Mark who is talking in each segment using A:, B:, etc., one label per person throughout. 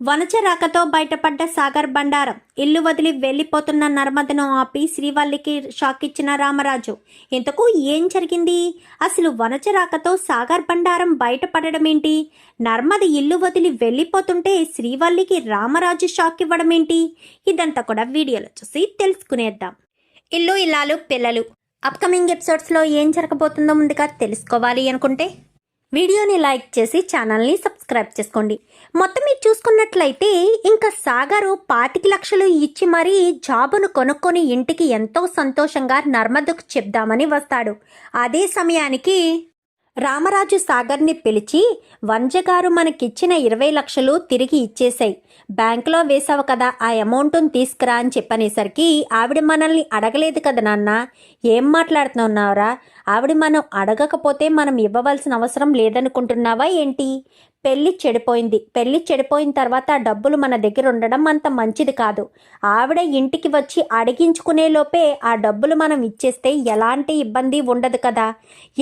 A: వనచ రాకతో బయటపడ్డ సాగర్ బండారం. ఇల్లు వదిలి వెళ్లిపోతున్న నర్మదను ఆపి శ్రీవల్లికి షాక్ ఇచ్చిన రామరాజు. ఇంతకు ఏం జరిగింది? అసలు వనచ రాకతో సాగర్ బండారం బయటపడడం ఏంటి? నర్మద ఇల్లు వదిలి వెళ్లిపోతుంటే శ్రీవల్లికి రామరాజు షాక్ ఇవ్వడం ఏంటి? ఇదంతా కూడా వీడియోలో చూసి తెలుసుకునేద్దాం. ఇల్లు ఇల్లాలు పిల్లలు అప్కమింగ్ ఎపిసోడ్స్లో ఏం జరగబోతుందో ముందుగా తెలుసుకోవాలి అనుకుంటే వీడియోని లైక్ చేసి ఛానల్ని సబ్స్క్రైబ్ చేసుకోండి. మొత్తం మీరు చూసుకున్నట్లయితే ఇంకా సాగరు 25 లక్షలు ఇచ్చి మరీ జాబును కొనుక్కొని ఇంటికి ఎంతో సంతోషంగా నర్మదకు చెప్దామని వస్తాడు. అదే సమయానికి రామరాజు సాగర్ని పిలిచి, వంజగారు మనకిచ్చిన 20 లక్షలు తిరిగి ఇచ్చేసాయి, బ్యాంకులో వేసావు కదా, ఆ అమౌంట్ని తీసుకురా అని చెప్పనేసరికి, ఆవిడ మనల్ని అడగలేదు కదా నాన్న, ఏం మాట్లాడుతున్నావురా, ఆవిడ మనం అడగకపోతే మనం ఇవ్వవలసిన అవసరం లేదనుకుంటున్నావా ఏంటి? పెళ్లి చెడిపోయిన తర్వాత ఆ డబ్బులు మన దగ్గర ఉండడం అంత మంచిది కాదు. ఆవిడ ఇంటికి వచ్చి అడిగించుకునే లోపే ఆ డబ్బులు మనం ఇచ్చేస్తే ఎలాంటి ఇబ్బంది ఉండదు కదా.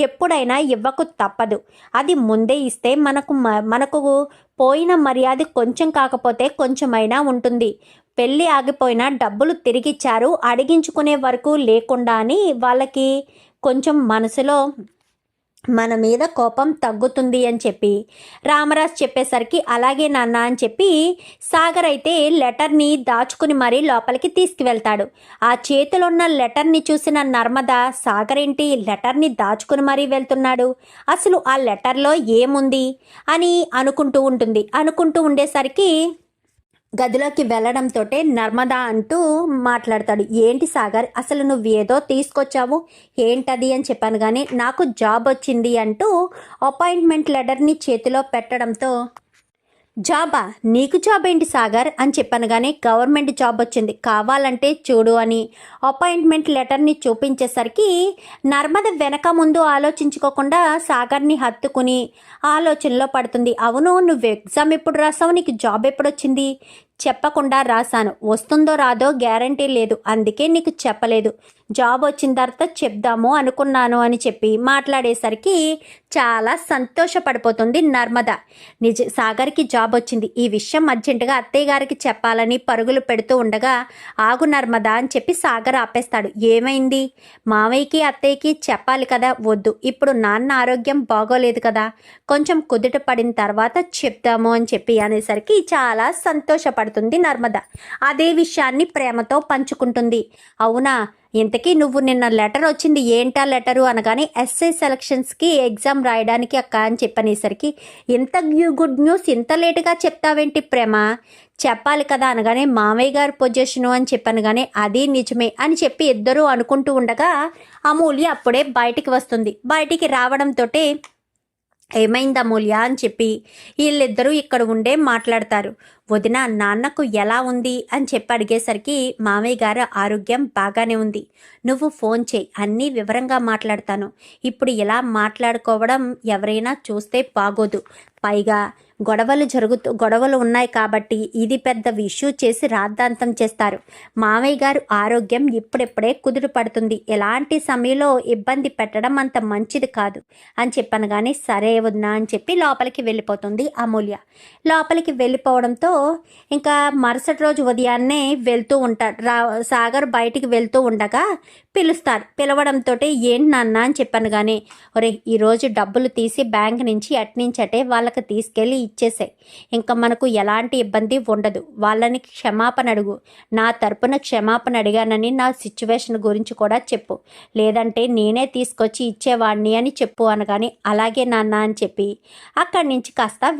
A: ఎప్పుడైనా ఇవ్వకు తప్పదు. అది ముందే ఇస్తే మనకు పోయిన మర్యాద కొంచెం కాకపోతే కొంచెమైనా ఉంటుంది. పెళ్ళి ఆగిపోయినా డబ్బులు తిరిగిచ్చారు, అడిగించుకునే వరకు లేకుండా అని వాళ్ళకి కొంచెం మనసులో మన మీద కోపం తగ్గుతుంది అని చెప్పి రామరాజు చెప్పేసరికి, అలాగే నాన్న అని చెప్పి సాగర్ అయితే లెటర్ని దాచుకుని మరీ లోపలికి తీసుకువెళ్తాడు. ఆ చేతిలో ఉన్న లెటర్ని చూసిన నర్మద, సాగర్ ఏంటి లెటర్ని దాచుకుని మరీ వెళ్తున్నాడు, అసలు ఆ లెటర్లో ఏముంది అని అనుకుంటూ ఉండేసరికి గదిలోకి వెళ్ళడంతో నర్మదా అంటూ మాట్లాడతాడు. ఏంటి సాగర్, అసలు నువ్వు ఏదో తీసుకొచ్చావు, ఏంటది అని చెప్పాను కానీ నాకు జాబ్ వచ్చింది అంటూ అపాయింట్మెంట్ లెటర్ని చేతిలో పెట్టడంతో, జాబా, నీకు జాబ్ ఏంటి సాగర్ అని చెప్పాను కానీ గవర్నమెంట్ జాబ్ వచ్చింది, కావాలంటే చూడు అని అపాయింట్మెంట్ లెటర్ని చూపించేసరికి నర్మద వెనక ముందు ఆలోచించుకోకుండా సాగర్ని హత్తుకుని ఆలోచనలో పడుతుంది. అవును, నువ్వు ఎగ్జామ్ ఎప్పుడు రాసావు, నీకు జాబ్ ఎప్పుడు వచ్చింది? చెప్పకుండా రాశాను, వస్తుందో రాదో గ్యారంటీ లేదు, అందుకే నీకు చెప్పలేదు, జాబ్ వచ్చిన తర్వాత చెప్దాము అనుకున్నాను అని చెప్పి మాట్లాడేసరికి చాలా సంతోషపడిపోతుంది నర్మద. సాగర్కి జాబ్ వచ్చింది, ఈ విషయం అర్జెంటుగా అత్తయ్య గారికి చెప్పాలని పరుగులు పెడుతూ ఉండగా, ఆగు నర్మద అని చెప్పి సాగర్ ఆపేస్తాడు. ఏమైంది? మావయ్యకి అత్తయ్యకి చెప్పాలి కదా. వద్దు, ఇప్పుడు నాన్న ఆరోగ్యం బాగోలేదు కదా, కొంచెం కుదుట పడిన తర్వాత చెప్దాము అని చెప్పి అనేసరికి చాలా సంతోషపడుతుంది నర్మద. అదే విషయాన్ని ప్రేమతో పంచుకుంటుంది. అవునా, ఇంతకీ నువ్వు నిన్న లెటర్ వచ్చింది, ఏంటా లెటరు అనగానే ఎస్ఐ సెలక్షన్స్కి ఎగ్జామ్ రాయడానికి అక్క అని చెప్పనేసరికి, ఇంత గుడ్ న్యూస్ ఇంత లేటుగా చెప్తావేంటి ప్రేమ, చెప్పాలి కదా అనగానే మామయ్య గారి పొజిషను అని చెప్పాను కానీ అది నిజమే అని చెప్పి ఇద్దరూ అనుకుంటూ ఉండగా అమూల్య అప్పుడే బయటికి వస్తుంది. బయటికి రావడంతో, ఏమైంది అమూల్య అని చెప్పి వీళ్ళిద్దరూ ఇక్కడ ఉండే మాట్లాడతారు. వదిన, నాన్నకు ఎలా ఉంది అని చెప్పి అడిగేసరికి, మామయ్య గారు ఆరోగ్యం బాగానే ఉంది, నువ్వు ఫోన్ చేయి, అన్నీ వివరంగా మాట్లాడతాను, ఇప్పుడు ఇలా మాట్లాడుకోవడం ఎవరైనా చూస్తే బాగోదు, పైగా గొడవలు ఉన్నాయి కాబట్టి ఇది పెద్ద ఇష్యూ చేసి రాద్ధాంతం చేస్తారు, మామయ్య గారు ఆరోగ్యం ఇప్పుడెప్పుడే కుదురు పడుతుంది, ఎలాంటి సమయంలో ఇబ్బంది పెట్టడం అంత మంచిది కాదు అని చెప్పాను కానీ సరే వదినా అని చెప్పి లోపలికి వెళ్ళిపోతుంది అమూల్య. లోపలికి వెళ్ళిపోవడంతో ఇంకా మరుసటి రోజు ఉదయాన్నే వెళ్తూ ఉంటాడు సాగర్. బయటికి వెళ్తూ ఉండగా పిలుస్తారు. పిలవడంతో ఏంటి నాన్న అని చెప్పాను కానీ, ఒరే ఈరోజు డబ్బులు తీసి బ్యాంక్ నుంచి అటే వాళ్ళకి తీసుకెళ్ళి ఇచ్చేసాయి, ఇంకా మనకు ఎలాంటి ఇబ్బంది ఉండదు, వాళ్ళని క్షమాపణ అడుగు, నా తరపున క్షమాపణ అడిగానని నా సిచ్యువేషన్ గురించి కూడా చెప్పు, లేదంటే నేనే తీసుకొచ్చి ఇచ్చేవాడిని అని చెప్పు అనగాని, అలాగే నాన్న అని చెప్పి అక్కడి నుంచి కాస్త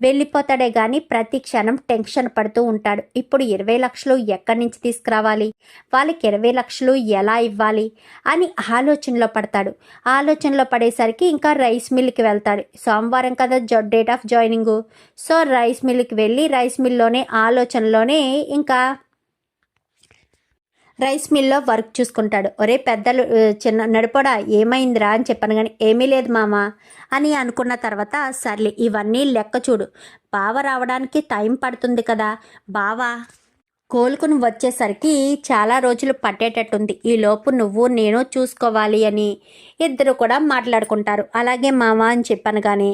A: వెళ్ళిపోతాడే కానీ ప్రతి క్షణం టెన్షన్ పడుతూ ఉంటాడు. ఇప్పుడు 20 లక్షలు ఎక్కడి నుంచి తీసుకురావాలి, వాళ్ళకి 20 లక్షలు ఎలా ఇవ్వాలి అని ఆలోచనలో పడేసరికి ఇంకా రైస్ మిల్కి వెళ్తాడు. సోమవారం కదా date of joining, so rice మిల్కి వెళ్ళి రైస్ ఆలోచనలోనే ఇంకా రైస్ మిల్లో వర్క్ చూసుకుంటాడు. ఒరే పెద్దలు చిన్న నడిపోడా ఏమైందిరా అని చెప్పాను కానీ, ఏమీ లేదు మామ అని అనుకున్న తర్వాత, సర్లే ఇవన్నీ లెక్క చూడు, బావ రావడానికి టైం పడుతుంది కదా, బావ కోలుకుని వచ్చేసరికి చాలా రోజులు పట్టేటట్టుంది. ఈలోపు నువ్వు నేను చూసుకోవాలి అని ఇద్దరు కూడా మాట్లాడుకుంటారు. అలాగే మామ అని చెప్పాను కానీ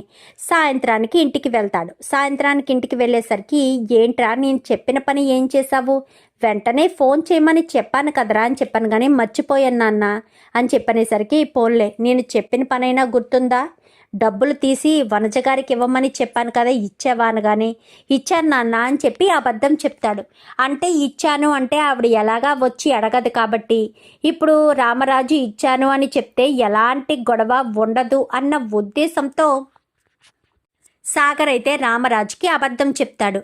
A: సాయంత్రానికి ఇంటికి వెళ్తాడు. సాయంత్రానికి ఇంటికి వెళ్ళేసరికి ఏంట్రా నేను చెప్పిన పని ఏం చేశావు, వెంటనే ఫోన్ చేయమని చెప్పాను కదరా అని చెప్పాను కానీ మర్చిపోయాను నాన్న అని చెప్పనేసరికి పోన్లే నేను చెప్పిన పనైనా గుర్తుందా, డబ్బులు తీసి వనజ గారికి ఇవ్వమని చెప్పాను కదా ఇచ్చావా అనగానే ఇచ్చాను నాన్న అని చెప్పి అబద్ధం చెప్తాడు. అంటే ఇచ్చాను అంటే ఆవిడ ఎలాగా వచ్చి అడగదు కాబట్టి ఇప్పుడు రామరాజు ఇచ్చాను అని చెప్తే ఎలాంటి గొడవ ఉండదు అన్న ఉద్దేశంతో సాగర్ అయితే రామరాజుకి అబద్ధం చెప్తాడు.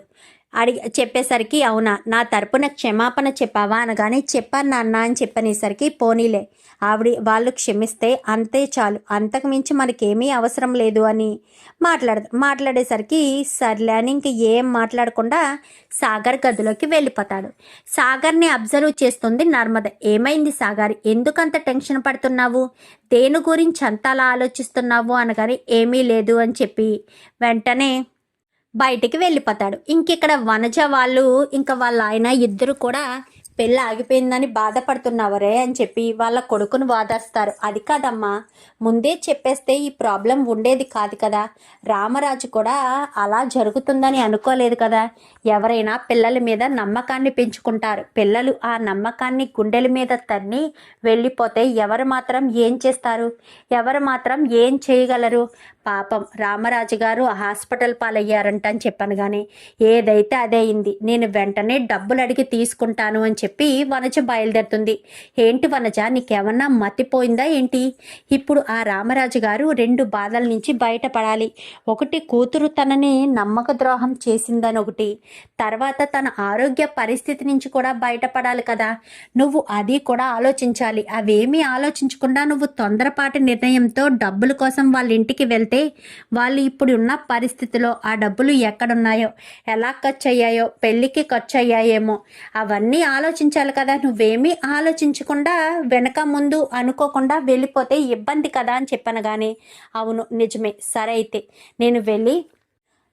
A: చెప్పేసరికి అవునా నా తరపున క్షమాపణ చెప్పావా అనగానే చెప్పాను నాన్న అని చెప్పనేసరికి పోనీలే వాళ్ళు క్షమిస్తే అంతే చాలు, అంతకు మించి మనకేమీ అవసరం లేదు అని మాట్లాడేసరికి సర్లే అని ఇంక ఏం మాట్లాడకుండా సాగర్ గదిలోకి వెళ్ళిపోతాడు. సాగర్ని అబ్జర్వ్ చేస్తుంది నర్మద. ఏమైంది సాగర్, ఎందుకంత టెన్షన్ పడుతున్నావు, దేని గురించి అంతలా ఆలోచిస్తున్నావు అనగానే ఏమీ లేదు అని చెప్పి వెంటనే బయటికి వెళ్ళిపోతాడు. ఇంకిక్కడ వనజ వాళ్ళు ఇంకా వాళ్ళ ఆయన ఇద్దరు కూడా పెళ్ళి ఆగిపోయిందని బాధపడుతున్నావరే అని చెప్పి వాళ్ళ కొడుకును వాదాస్తారు. అది కాదమ్మా, ముందే చెప్పేస్తే ఈ ప్రాబ్లం ఉండేది కాదు కదా, రామరాజు కూడా అలా జరుగుతుందని అనుకోలేదు కదా. ఎవరైనా పిల్లల మీద నమ్మకాన్ని పెంచుకుంటారు, పిల్లలు ఆ నమ్మకాన్ని గుండెల మీద తన్ని వెళ్ళిపోతే ఎవరు మాత్రం ఏం చేస్తారు, ఎవరు మాత్రం ఏం చేయగలరు. పాపం రామరాజు గారు హాస్పిటల్ పాలయ్యారంట అని చెప్పాను కానీ ఏదైతే అదే అయింది, నేను వెంటనే డబ్బులు అడిగి తీసుకుంటాను అని చెప్పి వనజ బయలుదేరుతుంది. ఏంటి వనజ నీకేమన్నా మతిపోయిందా ఏంటి, ఇప్పుడు ఆ రామరాజు గారు రెండు బాధల నుంచి బయటపడాలి. ఒకటి కూతురు తనని నమ్మక ద్రోహం చేసిందని ఒకటి, తర్వాత తన ఆరోగ్య పరిస్థితి నుంచి కూడా బయటపడాలి కదా, నువ్వు అది కూడా ఆలోచించాలి. అవేమీ ఆలోచించకుండా నువ్వు తొందరపాటి నిర్ణయంతో డబ్బుల కోసం వాళ్ళ ఇంటికి వెళ్తే వాళ్ళు ఇప్పుడు ఉన్న పరిస్థితిలో ఆ డబ్బులు ఎక్కడున్నాయో, ఎలా ఖర్చు అయ్యాయో, పెళ్ళికి ఖర్చు అయ్యాయేమో అవన్నీ ఆలోచించాలి కదా. నువ్వేమీ ఆలోచించకుండా వెనక ముందు అనుకోకుండా వెళ్ళిపోతే ఇబ్బంది కదా అని చెప్పాను కానీ అవును నిజమే, సరే అయితే నేను వెళ్ళి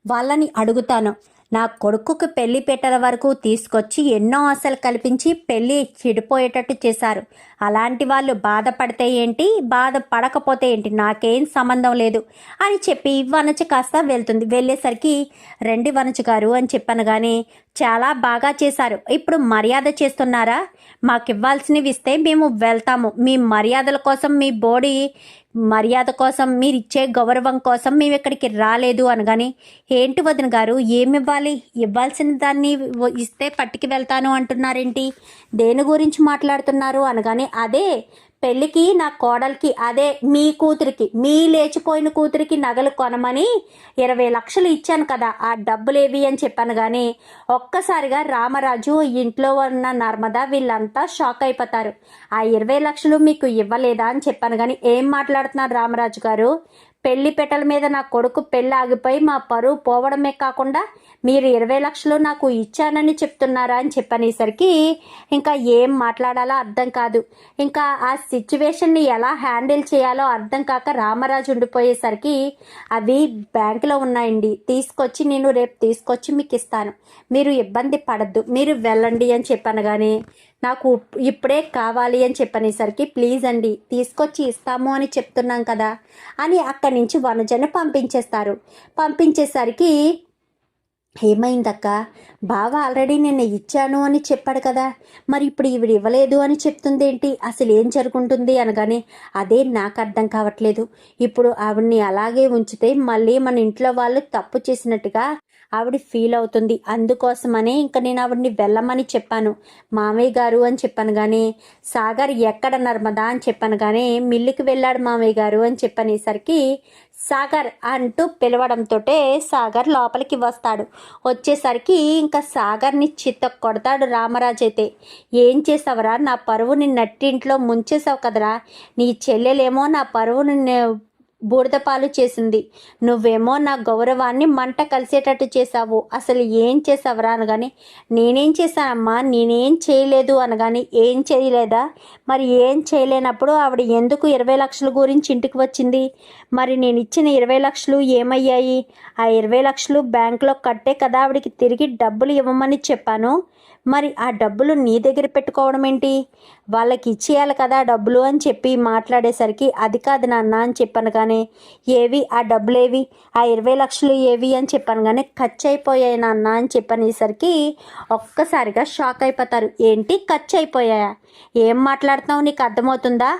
A: వాళ్ళని అడుగుతాను. నా కొడుకుకి పెళ్లి పెట్టల వరకు తీసుకొచ్చి ఎన్నో ఆశలు కల్పించి పెళ్ళి చెడిపోయేటట్టు చేశారు. అలాంటి వాళ్ళు బాధపడితే ఏంటి, బాధపడకపోతే ఏంటి, నాకేం సంబంధం లేదు అని చెప్పి వనజ కాస్త వెళ్తుంది. వెళ్ళేసరికి రండి వనజ గారు అని చెప్పాను కానీ చాలా బాగా చేశారు, ఇప్పుడు మర్యాద చేస్తున్నారా, మాకు ఇవ్వాల్సినవి ఇస్తే మేము వెళ్తాము, మీ మర్యాదల కోసం మీ బోడీ మర్యాద కోసం మీరు ఇచ్చే గౌరవం కోసం మేము ఇక్కడికి రాలేదు అనగాని ఏంటి వదిన గారు ఏమి ఇవ్వాలి, ఇవ్వాల్సిన దాన్ని ఇస్తే పట్టుకు వెళ్తాను అంటున్నారేంటి, దేని గురించి మాట్లాడుతున్నారు అనగానే అదే పెళ్ళికి నా కోడలికి, అదే మీ కూతురికి, మీ లేచిపోయిన కూతురికి నగలు కొనమని 20 లక్షలు ఇచ్చాను కదా, ఆ డబ్బులేవి అని చెప్పాను కానీ ఒక్కసారిగా రామరాజు ఇంట్లో ఉన్న నర్మద వీళ్ళంతా షాక్ అయిపోతారు. ఆ 20 లక్షలు మీకు ఇవ్వలేదా అని చెప్పాను కానీ ఏం మాట్లాడుతున్నారు రామరాజు గారు, పెళ్లి పెట్టల మీద నా కొడుకు పెళ్ళి ఆగిపోయి మా పరువు పోవడమే కాకుండా మీరు 20 లక్షలు నాకు ఇచ్చానని చెప్తున్నారా అని చెప్పనేసరికి ఇంకా ఏం మాట్లాడాలో అర్థం కాదు. ఇంకా ఆ సిచ్యువేషన్ని ఎలా హ్యాండిల్ చేయాలో అర్థం కాక రామరాజు ఉండిపోయేసరికి అవి బ్యాంకులో ఉన్నాయండి, తీసుకొచ్చి నేను రేపు తీసుకొచ్చి మీకు ఇస్తాను, మీరు ఇబ్బంది పడద్దు, మీరు వెళ్ళండి అని చెప్పాను కానీ నాకు ఇప్పుడే కావాలి అని చెప్పనేసరికి ప్లీజ్ అండి తీసుకొచ్చి ఇస్తాము అని చెప్తున్నాం కదా అని అక్కడి నుంచి వనజను పంపించేసరికి ఏమైందక్క, బావ ఆల్రెడీ నేను ఇచ్చాను అని చెప్పాడు కదా, మరి ఇప్పుడు ఈవిడ ఇవ్వలేదు అని చెప్తుంది ఏంటి, అసలు ఏం జరుగుతుంది అనగానే అదే నాకు అర్థం కావట్లేదు, ఇప్పుడు ఆవిడ్ని అలాగే ఉంచితే మళ్ళీ మన ఇంట్లో వాళ్ళు తప్పు చేసినట్టుగా ఆవిడ ఫీల్ అవుతుంది, అందుకోసమనే ఇంకా నేను ఆవిడ్ని వెళ్ళమని చెప్పాను మామయ్య గారు అని చెప్పాను కానీ సాగర్ ఎక్కడ నర్మదా అని చెప్పాను కానీ మిల్లుకి వెళ్ళాడు మామయ్య గారు అని చెప్పనేసరికి సాగర్ అంటూ పిలవడంతో సాగర్ లోపలికి వస్తాడు. వచ్చేసరికి ఇంకా సాగర్ని చిత్త కొడతాడు రామరాజు అయితే. ఏం చేసావరా, నా పరువుని నట్టింట్లో ముంచేసావు కదరా, నీ చెల్లెలేమో నా పరువుని బూడిద పాలు చేసింది. నువ్వేమో నా గౌరవాన్ని మంట కలిసేటట్టు చేశావు. అసలు ఏం చేసావురా అనగానే, నేనేం చేశానమ్మా, నేనేం చేయలేదు అనగాని, ఏం చేయలేదా? మరి ఏం చేయలేనప్పుడు ఆవిడ ఎందుకు 20 లక్షల గురించి ఇంటికి వచ్చింది? మరి నేను ఇచ్చిన 20 లక్షలు ఏమయ్యాయి? ఆ 20 లక్షలు బ్యాంకులో కట్టే కదా ఆవిడకి తిరిగి డబ్బులు ఇవ్వమని చెప్పాను. మరి ఆ డబ్బులు నీ దగ్గర పెట్టుకోవడం ఏంటి? వాళ్ళకి ఇచ్చేయాలి కదా డబ్బులు అని చెప్పి మాట్లాడేసరికి, అది కాదు నాన్న అని చెప్పాను. కానీ ఏవి ఆ డబ్బులేవి, ఆ 20 లక్షలు ఏవి అని చెప్పాను. కానీ ఖర్చు అయిపోయాయి నాన్న అని చెప్పనేసరికి ఒక్కసారిగా షాక్ అయిపోతారు. ఏంటి ఖర్చు అయిపోయాయా? ఏం మాట్లాడుతున్నావు, నీకు అర్థమవుతుందా?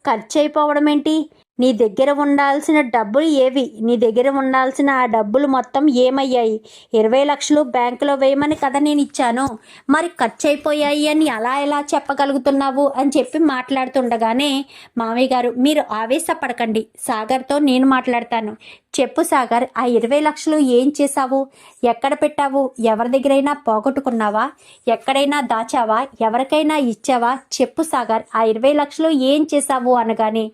A: ఖర్చు అయిపోవడం ఏంటి? నీ దగ్గర ఉండాల్సిన డబ్బులు ఏవి? నీ దగ్గర ఉండాల్సిన ఆ డబ్బులు మొత్తం ఏమయ్యాయి? 20 లక్షలు బ్యాంకులో వేయమని కదా నేను ఇచ్చాను. మరి ఖర్చు అయిపోయాయి అని అలా ఎలా చెప్పగలుగుతున్నావు అని చెప్పి మాట్లాడుతుండగానే, మామయ్య గారు మీరు ఆవేశపడకండి, సాగర్తో నేను మాట్లాడతాను. చెప్పు సాగర్, ఆ 20 లక్షలు ఏం చేశావు? ఎక్కడ పెట్టావు? ఎవరి దగ్గరైనా పోగొట్టుకున్నావా? ఎక్కడైనా దాచావా? ఎవరికైనా ఇచ్చావా? చెప్పు సాగర్, ఆ 20 లక్షలు ఏం చేశావు అనగానే,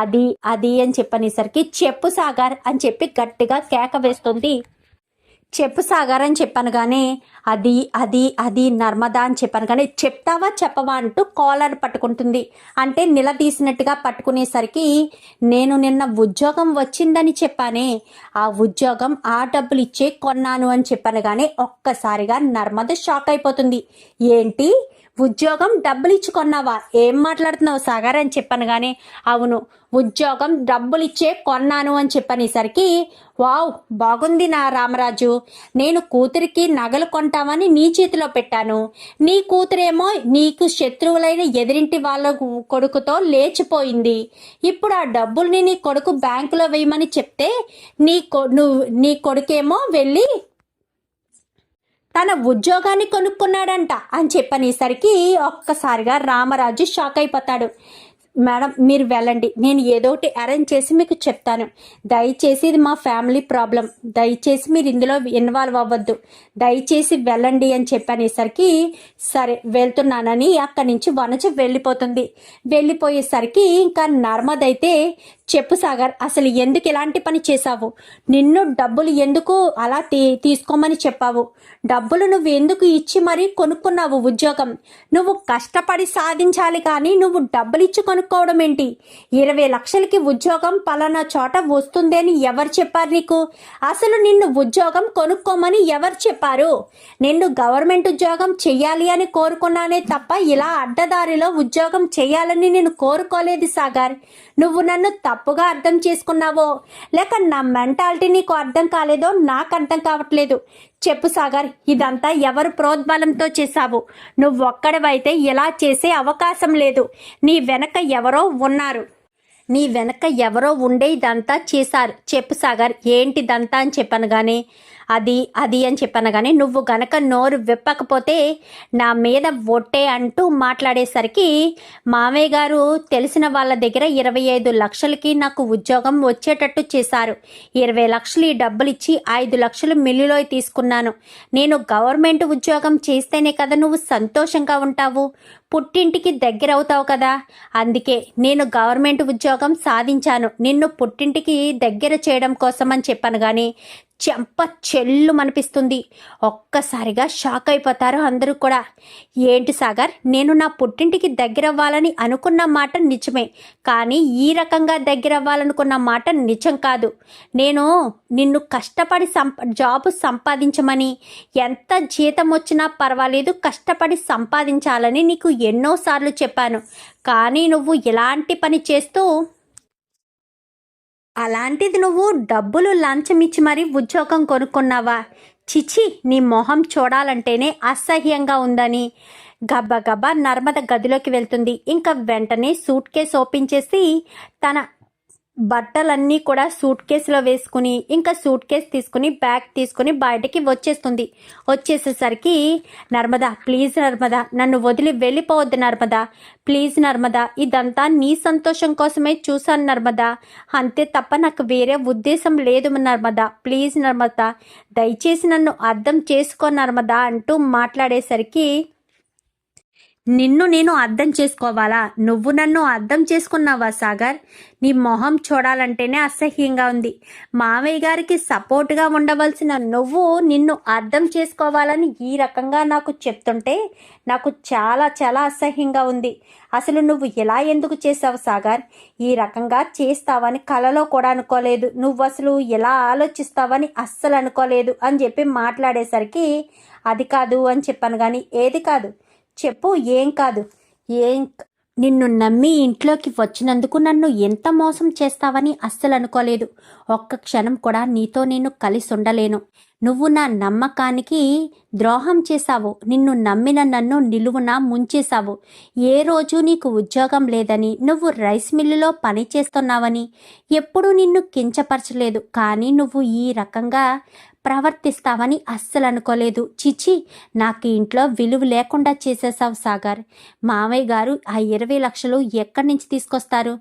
A: అది అది అని చెప్పనేసరికి, చెప్పు సాగర్ అని చెప్పి గట్టిగా కేక వేస్తుంది. చెప్పు సాగర్ అని చెప్పాను. కానీ అది అది అది నర్మదా అని చెప్పాను. కానీ చెప్తావా చెప్పవా అంటూ కాలర్ పట్టుకుంటుంది. అంటే నిలదీసినట్టుగా పట్టుకునేసరికి, నేను నిన్న ఉద్యోగం వచ్చిందని చెప్పానే, ఆ ఉద్యోగం ఆ డబ్బులు ఇచ్చే కొన్నాను అని చెప్పాను. కానీ ఒక్కసారిగా నర్మద షాక్ అయిపోతుంది. ఏంటి, ఉద్యోగం డబ్బులు ఇచ్చి కొన్నావా? ఏం మాట్లాడుతున్నావు సాగర్ అని చెప్పాను. కానీ అవును, ఉద్యోగం డబ్బులు ఇచ్చే కొన్నాను అని చెప్పనేసరికి, వావ్ బాగుంది నా రామరాజు, నేను కూతురికి నగలు కొంటామని నీ చేతిలో పెట్టాను. నీ కూతురేమో నీకు శత్రువులైన ఎదిరింటి వాళ్ళ కొడుకుతో లేచిపోయింది. ఇప్పుడు ఆ డబ్బుల్ని నీ కొడుకు బ్యాంకులో వేయమని చెప్తే నీ కొడుకేమో వెళ్ళి తన ఉద్యోగాన్ని కొనుక్కున్నాడంట అని చెప్పనేసరికి ఒక్కసారిగా రామరాజు షాక్ అయిపోతాడు. మేడం మీరు వెళ్ళండి, నేను ఏదో ఒకటి అరేంజ్ చేసి మీకు చెప్తాను. దయచేసి ఇది మా ఫ్యామిలీ ప్రాబ్లం, దయచేసి మీరు ఇందులో ఇన్వాల్వ్ అవ్వద్దు, దయచేసి వెళ్ళండి అని చెప్పనేసరికి, సరే వెళ్తున్నానని అక్కడి నుంచి వనజ వెళ్ళిపోతుంది. వెళ్ళిపోయేసరికి ఇంకా నర్మదైతే, చెప్పు సాగర్, అసలు ఎందుకు ఇలాంటి పని చేశావు? నిన్ను డబ్బులు ఎందుకు అలా తీసుకోమని చెప్పావు? డబ్బులు నువ్వు ఎందుకు ఇచ్చి మరీ కొనుక్కున్నావు ఉద్యోగం? నువ్వు కష్టపడి సాధించాలి కానీ నువ్వు డబ్బులు ఇచ్చి కొనుక్కోవడం ఏంటి? 20 లక్షలకి ఉద్యోగం పలానా చోట వస్తుంది అని ఎవరు చెప్పారు నీకు? అసలు నిన్ను ఉద్యోగం కొనుక్కోమని ఎవరు చెప్పారు? నిన్ను గవర్నమెంట్ ఉద్యోగం చెయ్యాలి అని కోరుకున్నానే తప్ప ఇలా అడ్డదారిలో ఉద్యోగం చెయ్యాలని నేను కోరుకోలేదు సాగర్. నువ్వు నన్ను తప్పుగా అర్థం చేసుకున్నావో, లేక నా మెంటాలిటీ నీకు అర్థం కాలేదో నాకు అర్థం కావట్లేదు. చెప్పు సాగర్, ఇదంతా ఎవరు ప్రోద్బలంతో చేశావు? నువ్వు ఒక్కడివైతే ఇలా చేసే అవకాశం లేదు. నీ వెనక ఎవరో ఉన్నారు, నీ వెనక ఎవరో ఉండే ఇదంతా చేశారు. చెప్పు సాగర్, ఏంటిదంతా అని చెప్పాను. కానీ అది అది అని చెప్పాను. కానీ నువ్వు గనక నోరు విప్పకపోతే నా మీద ఒట్టే అంటూ మాట్లాడేసరికి, మామయ్య గారు తెలిసిన వాళ్ళ దగ్గర 25 లక్షలకి నాకు ఉద్యోగం వచ్చేటట్టు చేశారు. 20 లక్షలు ఈ డబ్బులు ఇచ్చి 5 లక్షలు మిల్లులో తీసుకున్నాను. నేను గవర్నమెంట్ ఉద్యోగం చేస్తేనే కదా నువ్వు సంతోషంగా ఉంటావు, పుట్టింటికి దగ్గర అవుతావు కదా. అందుకే నేను గవర్నమెంట్ ఉద్యోగం సాధించాను, నిన్ను పుట్టింటికి దగ్గర చేయడం కోసం అని చెప్పాను. కానీ చెంప చెల్లు అనిపిస్తుంది. ఒక్కసారిగా షాక్ అయిపోతారు అందరూ కూడా. ఏంటి సాగర్, నేను నా పుట్టింటికి దగ్గర అవ్వాలని అనుకున్న మాట నిజమే, కానీ ఈ రకంగా దగ్గర అవ్వాలనుకున్న మాట నిజం కాదు. నేను నిన్ను కష్టపడి జాబు సంపాదించమని, ఎంత జీతం వచ్చినా పర్వాలేదు కష్టపడి సంపాదించాలని నీకు ఎన్నోసార్లు చెప్పాను. కానీ నువ్వు ఇలాంటి పని చేస్తూ, అలాంటిది నువ్వు డబ్బులు లంచం ఇచ్చి మరీ ఉద్యోగం కొనుక్కున్నావా? చిచి, నీ మొహం చూడాలంటేనే అసహ్యంగా ఉందని గబ్బగబ్బా నర్మద గదిలోకి వెళ్తుంది. ఇంకా వెంటనే సూట్ కేసు ఓపెన్ చేసి తన బట్టలన్నీ కూడా సూట్ కేసులో వేసుకుని, ఇంకా సూట్ కేసు తీసుకుని బ్యాగ్ తీసుకుని బయటికి వచ్చేస్తుంది. వచ్చేసేసరికి, నర్మదా ప్లీజ్ నర్మదా, నన్ను వదిలి వెళ్ళిపోవద్దు నర్మదా, ప్లీజ్ నర్మదా, ఇదంతా నీ సంతోషం కోసమే చూశాను నర్మదా, అంతే తప్ప నాకు వేరే ఉద్దేశం లేదు నర్మదా, ప్లీజ్ నర్మదా, దయచేసి నన్ను అర్థం చేసుకో నర్మదా అంటూ మాట్లాడేసరికి, నిన్ను నేను అర్థం చేసుకోవాలా? నువ్వు నన్ను అర్థం చేసుకున్నావా సాగర్? నీ మొహం చూడాలంటేనే అసహ్యంగా ఉంది. మావయ్య గారికి సపోర్ట్గా ఉండవలసిన నువ్వు నిన్ను అర్థం చేసుకోవాలని ఈ రకంగా నాకు చెప్తుంటే నాకు చాలా చాలా అసహ్యంగా ఉంది. అసలు నువ్వు ఇలా ఎందుకు చేసావు సాగర్? ఈ రకంగా చేస్తావని కలలో కూడా అనుకోలేదు. నువ్వు అసలు ఎలా ఆలోచిస్తావని అస్సలు అనుకోలేదు అని చెప్పి మాట్లాడేసరికి అది కాదు అని చెప్పాను. కానీ ఏది కాదు చెప్పు, ఏం కాదు? ఏం నిన్ను నమ్మి ఇంట్లోకి వచ్చినందుకు నన్ను ఎంత మోసం చేస్తావని అస్సలు అనుకోలేదు. ఒక్క క్షణం కూడా నీతో నేను కలిసి ఉండలేను. నువ్వు నా నమ్మకానికి ద్రోహం చేశావు. నిన్ను నమ్మిన నన్ను నిలువున ముంచేశావు. ఏ రోజు నీకు ఉద్యోగం లేదని, నువ్వు రైస్ మిల్లులో పని చేస్తున్నావని ఎప్పుడూ నిన్ను కించపరచలేదు. కానీ నువ్వు ఈ రకంగా ప్రవర్తిస్తావని అస్సలు అనుకోలేదు. చిచి, నాకు ఇంట్లో విలువ లేకుండా చేసేసావు సాగర్. మామయ్య గారు ఆ 20 లక్షలు ఎక్కడి నుంచి తీసుకొస్తారు?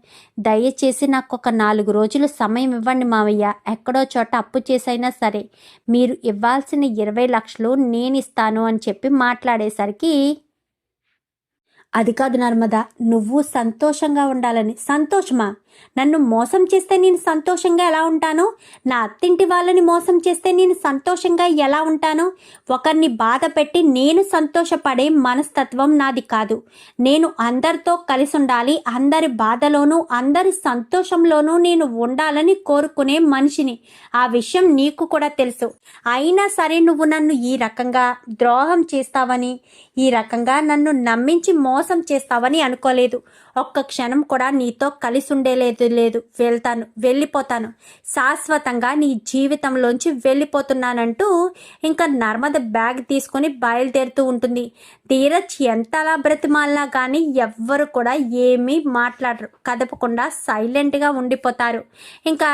A: దయచేసి నాకు ఒక 4 రోజులు సమయం ఇవ్వండి మావయ్య. ఎక్కడో చోట అప్పు చేసైనా సరే మీరు ఇవ్వాల్సిన 20 లక్షలు నేను ఇస్తాను అని చెప్పి మాట్లాడేసరికి అది కాదు నర్మదా, నువ్వు సంతోషంగా ఉండాలని. సంతోషమా? నన్ను మోసం చేస్తే నేను సంతోషంగా ఎలా ఉంటాను? నా అత్తింటి వాళ్ళని మోసం చేస్తే నేను సంతోషంగా ఎలా ఉంటాను? ఒకరిని బాధ పెట్టి నేను సంతోషపడే మనస్తత్వం నాది కాదు. నేను అందరితో కలిసి ఉండాలి. అందరి బాధలోనూ అందరి సంతోషంలోనూ నేను ఉండాలని కోరుకునే మనిషిని. ఆ విషయం నీకు కూడా తెలుసు. అయినా సరే నువ్వు నన్ను ఈ రకంగా ద్రోహం చేస్తావని, ఈ రకంగా నన్ను నమ్మించి మోసం చేస్తావని అనుకోలేదు. ఒక్క క్షణం కూడా నీతో కలిసి ఉండేలేదు. వెళ్ళిపోతాను, శాశ్వతంగా నీ జీవితంలోంచి వెళ్ళిపోతున్నానంటూ ఇంకా నర్మద బ్యాగ్ తీసుకొని బయలుదేరుతూ ఉంటుంది. ధీరజ్ ఎంతలా బ్రతిమాలినా కానీ ఎవ్వరు కూడా ఏమీ మాట్లాడరు, కదపకుండా సైలెంట్గా ఉండిపోతారు. ఇంకా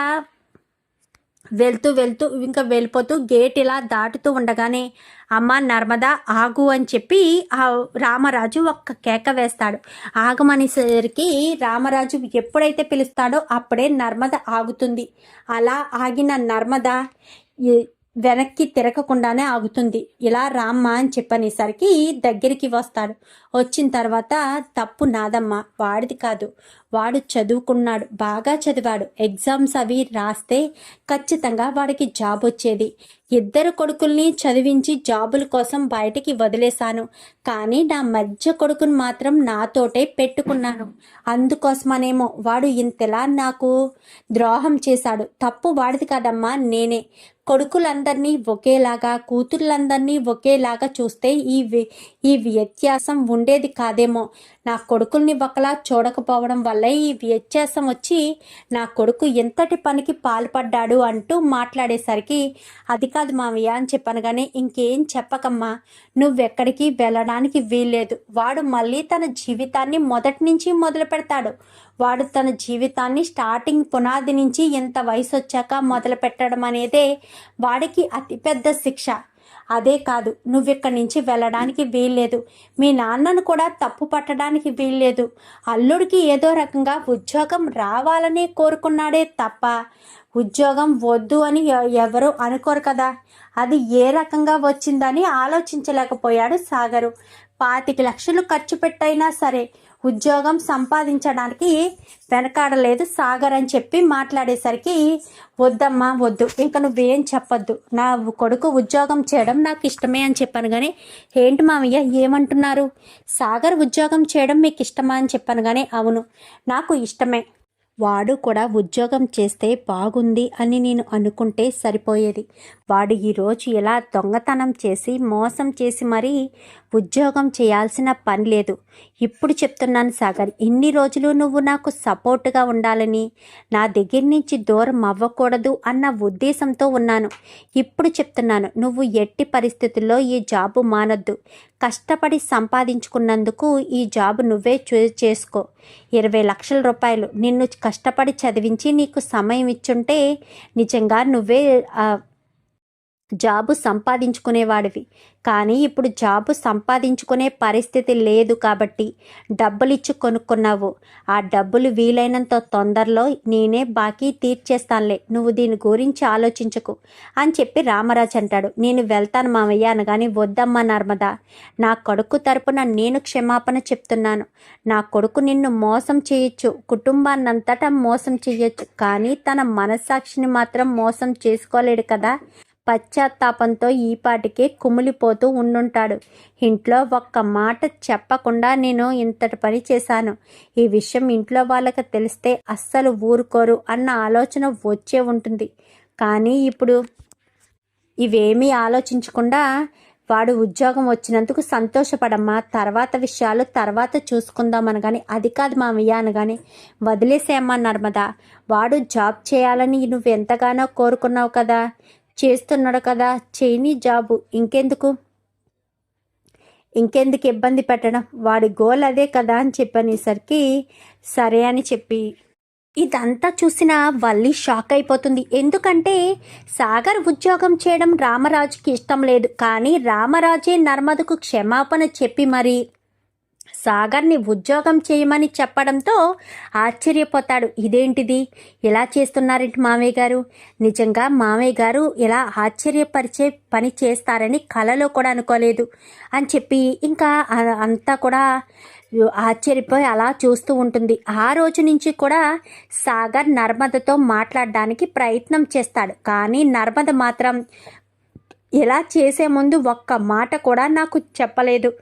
A: వెళ్తూ ఇంకా వెళ్ళిపోతూ గేట్ ఇలా దాటుతూ ఉండగానే అమ్మ నర్మదా ఆగు అని చెప్పి ఆ రామరాజు ఒక్క కేక వేస్తాడు. ఆగమనేసరికి రామరాజు ఎప్పుడైతే పిలుస్తాడో అప్పుడే నర్మద ఆగుతుంది. అలా ఆగిన నర్మద వెనక్కి తిరగకుండానే ఆగుతుంది. ఇలా రామ్మ అని చెప్పనేసరికి దగ్గరికి వస్తాడు. వచ్చిన తర్వాత తప్పు నాదమ్మా, వాడిది కాదు. వాడు చదువుకున్నాడు, బాగా చదివాడు. ఎగ్జామ్స్ అవి రాస్తే ఖచ్చితంగా వాడికి జాబ్ వచ్చేది. 2 కొడుకుల్ని చదివించి జాబుల కోసం బయటికి వదిలేశాను. కానీ నా మధ్య కొడుకుని మాత్రం నాతోటే పెట్టుకున్నాను. అందుకోసమనేమో వాడు ఇంతలా నాకు ద్రోహం చేశాడు. తప్పు వాడిది కాదమ్మా, నేనే. కొడుకులందరినీ ఒకేలాగా, కూతుర్లందరినీ ఒకేలాగా చూస్తే ఈ వ్యత్యాసం ఉండేది కాదేమో. నా కొడుకుల్ని ఒకలా చూడకపోవడం వల్ల ఈ వ్యత్యాసం వచ్చి నా కొడుకు ఎంతటి పనికి పాల్పడ్డాడు అంటూ మాట్లాడేసరికి అది కాదు మావయ్య అని చెప్పాను. కానీ ఇంకేం చెప్పకమ్మా, నువ్వెక్కడికి వెళ్ళడానికి వీల్లేదు. వాడు మళ్ళీ తన జీవితాన్ని మొదటి నుంచి మొదలు పెడతాడు. వాడు తన జీవితాన్ని స్టార్టింగ్ పునాది నుంచి ఎంత వయసు వచ్చాక మొదలు పెట్టడం అనేదే వాడికి అతిపెద్ద శిక్ష. అదే కాదు, నువ్విక్కడి నుంచి వెళ్ళడానికి వీల్లేదు. మీ నాన్నను కూడా తప్పు పట్టడానికి వీల్లేదు. అల్లుడికి ఏదో రకంగా ఉద్యోగం రావాలని కోరుకున్నాడే తప్ప ఉద్యోగం వద్దు అని ఎవరు అనుకోరు కదా. అది ఏ రకంగా వచ్చిందని ఆలోచించలేకపోయాడు సాగరు. 25 లక్షలు ఖర్చు పెట్టైనా సరే ఉద్యోగం సంపాదించడానికి వెనకాడలేదు సాగర్ అని చెప్పి మాట్లాడేసరికి వద్దమ్మా వద్దు, ఇంకా నువ్వేం చెప్పొద్దు. నా కొడుకు ఉద్యోగం చేయడం నాకు ఇష్టమే అని చెప్పాను. కానీ ఏంటి మామయ్య ఏమంటున్నారు? సాగర్ ఉద్యోగం చేయడం మీకు ఇష్టమా అని చెప్పాను. కానీ అవును, నాకు ఇష్టమే. వాడు కూడా ఉద్యోగం చేస్తే బాగుంది అని నేను అనుకుంటే సరిపోయేది. వాడు ఈరోజు ఇలా దొంగతనం చేసి మోసం చేసి మరీ ఉద్యోగం చేయాల్సిన పని లేదు. ఇప్పుడు చెప్తున్నాను సాగర్, ఇన్ని రోజులు నువ్వు నాకు సపోర్టుగా ఉండాలని, నా దగ్గర నుంచి దూరం అవ్వకూడదు అన్న ఉద్దేశంతో ఉన్నాను. ఇప్పుడు చెప్తున్నాను, నువ్వు ఎట్టి పరిస్థితుల్లో ఈ జాబు మానొద్దు. కష్టపడి సంపాదించుకున్నందుకు ఈ జాబు నువ్వే చేసుకో. 20 లక్షల రూపాయలు నిన్ను కష్టపడి చదివించి నీకు సమయం ఇచ్చుంటే నిజంగా నువ్వే జాబు సంపాదించుకునేవాడివి. కానీ ఇప్పుడు జాబు సంపాదించుకునే పరిస్థితి లేదు కాబట్టి డబ్బులిచ్చి కొనుక్కున్నావు. ఆ డబ్బులు వీలైనంత తొందరలో నేనే బాకీ తీర్చేస్తానులే, నువ్వు దీని గురించి ఆలోచించకు అని చెప్పి రామరాజు అంటాడు. నేను వెళ్తాను మామయ్య అనగానే, వద్దమ్మా నర్మదా, నా కొడుకు తరపున నేను క్షమాపణ చెప్తున్నాను. నా కొడుకు నిన్ను మోసం చేయొచ్చు, కుటుంబాన్నంతటా మోసం చేయొచ్చు, కానీ తన మనస్సాక్షిని మాత్రం మోసం చేసుకోలేడు కదా. పశ్చాత్తాపంతో ఈపాటికే కుమిలిపోతూ ఉండుంటాడు. ఇంట్లో ఒక్క మాట చెప్పకుండా నేను ఇంతటి పని చేశాను, ఈ విషయం ఇంట్లో వాళ్ళకి తెలిస్తే అస్సలు ఊరుకోరు అన్న ఆలోచన వచ్చే ఉంటుంది. కానీ ఇప్పుడు ఇవేమీ ఆలోచించకుండా వాడు ఉద్యోగం వచ్చినందుకు సంతోషపడమ్మా, తర్వాత విషయాలు తర్వాత చూసుకుందామనగాని, అది కాదు మామయ్య అనగానే, వదిలేసేయమ్మా నర్మదా, వాడు జాబ్ చేయాలని నువ్వు ఎంతగానో కోరుకున్నావు కదా, చేస్తున్నాడు కదా, చేయని జాబు, ఇంకెందుకు ఇబ్బంది పెట్టడం, వాడి గోల్ అదే కదా అని చెప్పనేసరికి సరే అని చెప్పి ఇదంతా చూసిన వల్లి షాక్ అయిపోతుంది. ఎందుకంటే సాగర్ ఉద్యోగం చేయడం రామరాజుకి ఇష్టం లేదు, కానీ రామరాజే నర్మదకు క్షమాపణ చెప్పి మరి సాగర్ని ఉద్యోగం చేయమని చెప్పడంతో ఆశ్చర్యపోతాడు. ఇదేంటిది, ఇలా చేస్తున్నారేంటి మామయ్య గారు, నిజంగా మామయ్య గారు ఇలా ఆశ్చర్యపరిచే పని చేస్తారని కలలో కూడా అనుకోలేదు అని చెప్పి ఇంకా అంతా కూడా ఆశ్చర్యపోయి అలా చూస్తూ ఉంటుంది. ఆ రోజు నుంచి కూడా సాగర్ నర్మదతో మాట్లాడడానికి ప్రయత్నం చేస్తాడు, కానీ నర్మద మాత్రం ఇలా చేసే ముందు ఒక్క మాట కూడా నాకు చెప్పలేదు.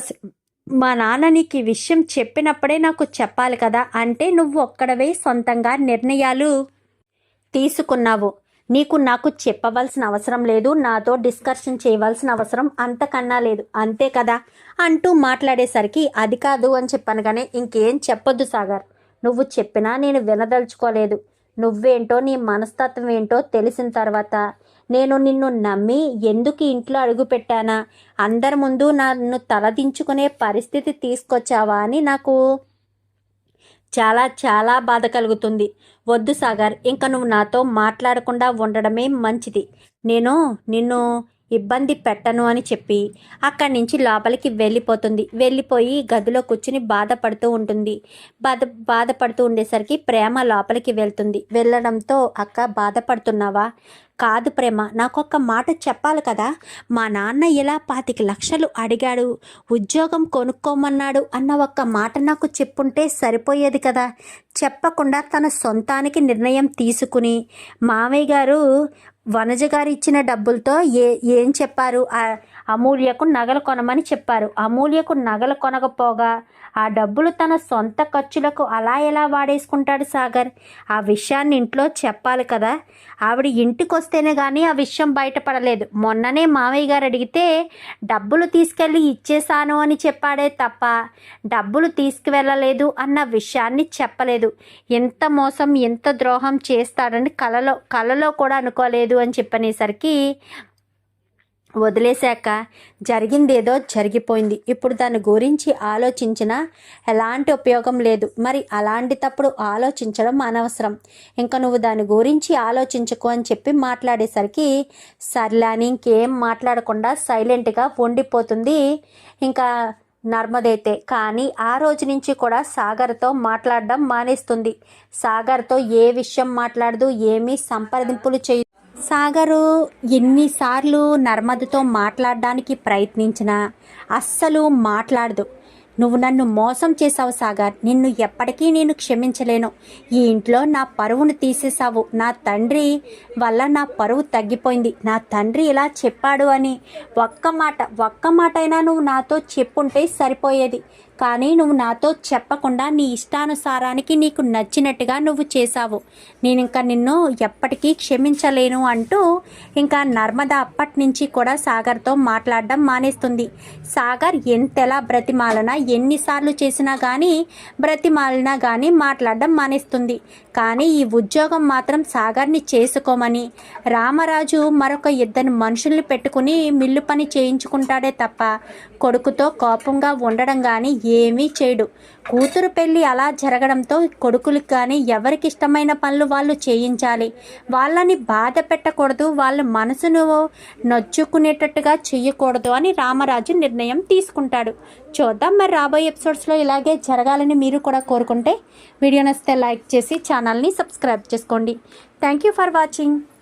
A: అసలు మా నాన్న నీకు ఈ విషయం చెప్పినప్పుడే నాకు చెప్పాలి కదా, అంటే నువ్వు ఒక్కడవే సొంతంగా నిర్ణయాలు తీసుకున్నావు, నాకు చెప్పవలసిన అవసరం లేదు, నాతో డిస్కషన్ చేయవలసిన అవసరం అంతకన్నా లేదు, అంతే కదా అంటూ మాట్లాడేసరికి, అది కాదు అని చెప్పాను. కానీ ఇంకేం చెప్పొద్దు సాగర్, నువ్వు చెప్పినా నేను వినదలుచుకోలేదు. నువ్వేంటో నీ మనస్తత్వం ఏంటో తెలిసిన తర్వాత నేను నిన్ను నమ్మి ఎందుకు ఇంట్లో అడుగు పెట్టానా, అందరి ముందు నన్ను తలదించుకునే పరిస్థితి తీసుకొచ్చావా అని నాకు చాలా చాలా బాధ కలుగుతుంది. వద్దు సాగర్, ఇంకా నువ్వు నాతో మాట్లాడకుండా ఉండడమే మంచిది. నేను నిన్ను ఇబ్బంది పెట్టను అని చెప్పి అక్కడి నుంచి లోపలికి వెళ్ళిపోయి గదిలో కూర్చుని బాధపడుతూ ఉంటుంది. బాధపడుతూ ఉండేసరికి ప్రేమ లోపలికి వెళ్ళడంతో, అక్క బాధపడుతున్నావా? కాదు ప్రేమ, నాకొక్క మాట చెప్పాలి కదా, మా నాన్న ఇలా 25 లక్షలు అడిగాడు, ఉద్యోగం కొనుక్కోమన్నాడు అన్న ఒక్క మాట నాకు చెప్పుంటే సరిపోయేది కదా. చెప్పకుండా తన సొంతానికి నిర్ణయం తీసుకుని మామయ్య గారు వనజ గారు ఇచ్చిన డబ్బులతో ఏం చెప్పారు, అమూల్యకు నగలు కొనమని చెప్పారు. అమూల్యకు నగలు కొనకపోగా ఆ డబ్బులు తన సొంత ఖర్చులకు అలా ఎలా వాడేసుకుంటాడు సాగర్? ఆ విషయాన్ని ఇంట్లో చెప్పాలి కదా. ఆవిడ ఇంటికి వస్తేనే కానీ ఆ విషయం బయటపడలేదు. మొన్ననే మామయ్య గారు అడిగితే డబ్బులు తీసుకెళ్ళి ఇచ్చేశాను అని చెప్పాడే తప్ప డబ్బులు తీసుకువెళ్ళలేదు అన్న విషయాన్ని చెప్పలేదు. ఎంత మోసం, ఎంత ద్రోహం చేస్తాడని కలలో కూడా అనుకోలేదు అని చెప్పనేసరికి, వదిలేశాక జరిగిందేదో జరిగిపోయింది, ఇప్పుడు దాని గురించి ఆలోచించినా ఎలాంటి ఉపయోగం లేదు. మరి అలాంటిటప్పుడు ఆలోచించడం అనవసరం, ఇంకా నువ్వు దాని గురించి ఆలోచించుకో అని చెప్పి మాట్లాడేసరికి సర్లే అని ఇంకేం మాట్లాడకుండా సైలెంట్గా ఉండిపోతుంది ఇంకా నర్మదైతే. కానీ ఆ రోజు నుంచి కూడా సాగర్తో మాట్లాడడం మానేస్తుంది. సాగర్తో ఏ విషయం మాట్లాడదు, ఏమీ సంప్రదింపులు చేయదు. సాగరు ఎన్నిసార్లు నర్మదతో మాట్లాడడానికి ప్రయత్నించినా అస్సలు మాట్లాడదు. నువ్వు నన్ను మోసం చేసావు సాగర్, నిన్ను ఎప్పటికీ నేను క్షమించలేను. ఈ ఇంట్లో నా పరువును తీసేసావు. నా తండ్రి వల్ల నా పరువు తగ్గిపోయింది. నా తండ్రి ఇలా చెప్పాడు అని ఒక్క మాట అయినా నువ్వు నాతో చెప్పుంటే సరిపోయేది. కానీ నువ్వు నాతో చెప్పకుండా నీ ఇష్టానుసారానికి నీకు నచ్చినట్టుగా నువ్వు చేశావు. నేను ఇంకా నిన్ను ఎప్పటికీ క్షమించలేను అంటూ ఇంకా నర్మద అప్పటి నుంచి కూడా సాగర్తో మాట్లాడడం మానేస్తుంది. సాగర్ ఎంతెలా బ్రతిమాలనా, ఎన్నిసార్లు చేసినా బ్రతిమాలినా కానీ మాట్లాడడం మానేస్తుంది. కానీ ఈ ఉద్యోగం మాత్రం సాగర్ని చేసుకోమని రామరాజు మరొక 2 మనుషుల్ని పెట్టుకుని మిల్లు పని చేయించుకుంటాడే తప్ప కొడుకుతో కోపంగా ఉండడం కానీ ఏమీ చేయడు. కూతురు పెళ్ళి అలా జరగడంతో కొడుకులకు కానీ ఎవరికి ఇష్టమైన పనులు వాళ్ళు చేయించాలి, వాళ్ళని బాధ పెట్టకూడదు, వాళ్ళ మనసును నొచ్చుకునేటట్టుగా చెయ్యకూడదు అని రామరాజు నిర్ణయం తీసుకుంటాడు. చూద్దాం మరి రాబోయే ఎపిసోడ్స్లో ఇలాగే జరగాలని మీరు కూడా కోరుకుంటే వీడియో నచ్చితే లైక్ చేసి ఛానల్ని సబ్స్క్రైబ్ చేసుకోండి. Thank you for watching.